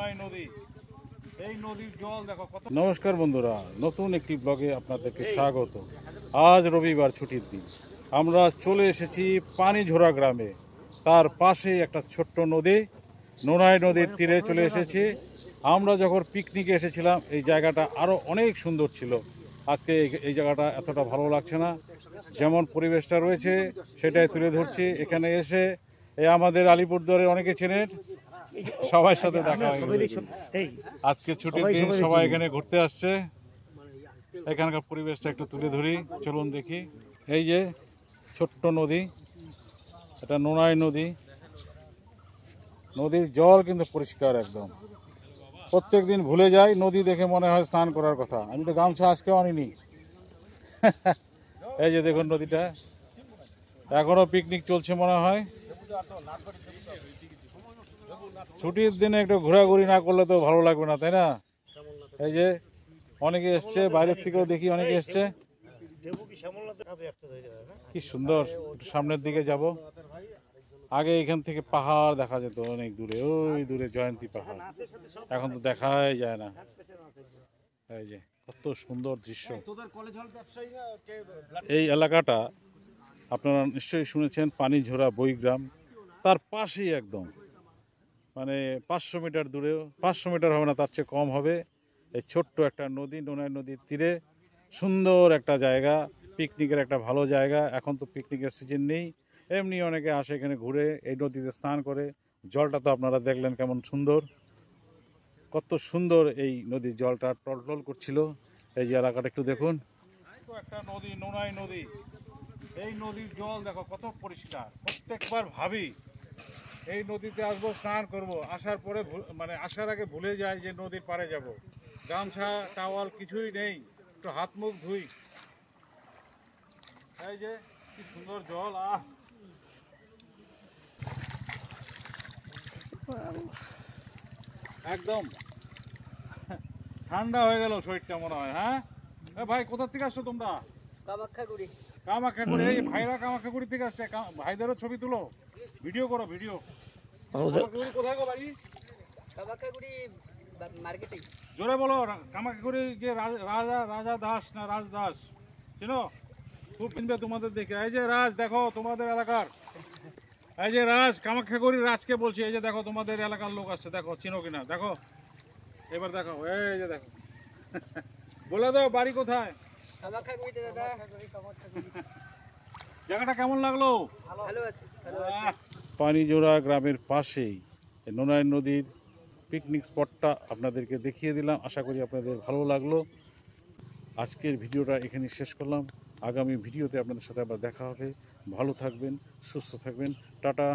নোনাই নদী। এই নদীর জল দেখো কত। নমস্কার বন্ধুরা, নতুন একটি ব্লগে আপনাদেরকে স্বাগত। আজ রবিবার, ছুটির দিন। আমরা চলে এসেছি পানিঝোরা গ্রামে। তার পাশেই একটা ছোট্ট নদী, নোনাই নদীর তীরে চলে এসেছি। আমরা যখন পিকনিকে এসেছিলাম এই জায়গাটা আরও অনেক সুন্দর ছিল। আজকে এই জায়গাটা এতটা ভালো লাগছে না। যেমন পরিবেশটা রয়েছে সেটাই তুলে ধরছি। এখানে এসে এই আমাদের আলিপুরদুয়ারের অনেকে চেনেন, সবার সাথে দেখা হয়ে গেছে। আজকে ছুটির দিন, সবাই এখানে ঘুরতে আসছে। এখানকার পরিবেশটা একটু তুলে ধরি, চলুন দেখি। এই যে ছোট্ট নদী, এটা নোনাই নদী। নদীর জল কিন্তু পরিষ্কার একদম। প্রত্যেক দিন ভুলে যাই, নদী দেখে মনে হয় স্নান করার কথা। আমি তো গামছা আজকেও আনিনি। এই যে দেখুন নদীটা, এখনো পিকনিক চলছে মনে হয়। ছুটির দিনে একটু ঘোরাঘুরি না করলে তো ভালো লাগবে না, তাই না? এই যে অনেকে এসছে, বাইরের থেকেও দেখি অনেকে এসছে। কি সুন্দর। একটু সামনের দিকে যাব। আগে এখান থেকে পাহাড় দেখা যেত অনেক দূরে, ওই দূরে জয়ন্তী পাহাড়। এখন তো দেখাই যায় না। এই যে কত সুন্দর দৃশ্য। এই এলাকাটা আপনারা নিশ্চয়ই শুনেছেন, পানিঝোরা বইগ্রাম। তার পাশেই একদম, মানে 500 মিটার দূরেও, 500 মিটার হবে না, তার চেয়ে কম হবে। এই ছোট্ট একটা নদী, নোনাই নদীর তীরে সুন্দর একটা জায়গা, পিকনিকের একটা ভালো জায়গা। এখন তো পিকনিকের সিজন নেই, এমনি অনেকে আসে এখানে ঘুরে, এই নদীতে স্নান করে। জলটা তো আপনারা দেখলেন কেমন সুন্দর, কত সুন্দর এই নদীর জলটা টলটল করছিল। এই যে এলাকাটা একটু দেখুন, একটা নদী, নোনাই নদী। এই নদীর জল দেখো কত পরিষ্কার। প্রত্যেকবার ভাবি এই নদীতে আসবো, স্নান করব, আসার পরে মানে আসার আগে ভুলে যাই যে নদীর পাড়ে যাব। গামছা টাওয়াল কিছুই নেই, একটু হাত মুখ ধুই। এই যে কি সুন্দর জল, একদম ঠান্ডা হয়ে গেল শরীরটা মনে হয়। হ্যাঁ ভাই, কোথা থেকে আসছো তোমরা? কামাখ্যাগুড়ি। কামাখ্যাগুড়ি। এই ভাইরা কামাখ্যাগুড়ি থেকে আসছে। ভাইদেরও ছবি তুলো, ভিডিও করো, ভিডিও। কোথায় গো বাড়ি? কামাখ্যাগুড়ি মার্কেটে। জোরে বলো। কামাখ্যাগুড়ি যে রাজা দাস না রাজ দাস, চিনো? খুব চিনবে তোমাদের দেখে। এই যে রাজ, দেখো তোমাদের এলাকার। এই যে রাজ, কামাখ্যাগুড়ি রাজকে বলছি। এই যে দেখো তোমাদের এলাকার লোক আসছে, দেখো চিনো কিনা দেখো। এবার দেখো, এই যে দেখো। বলে দাও বাড়ি কোথায়? কামাখ্যাগুড়িতে দাদা। জায়গাটা কেমন লাগলো? ভালো আছে। পানিঝোরা গ্রামের পাশেই নোনাই নদীর পিকনিক স্পটটা আপনাদেরকে দেখিয়ে দিলাম। আশা করি আপনাদের ভালো লাগলো। আজকের ভিডিওটা এখানে শেষ করলাম। আগামী ভিডিওতে আপনাদের সাথে আবার দেখা হবে। ভালো থাকবেন, সুস্থ থাকবেন। টাটা।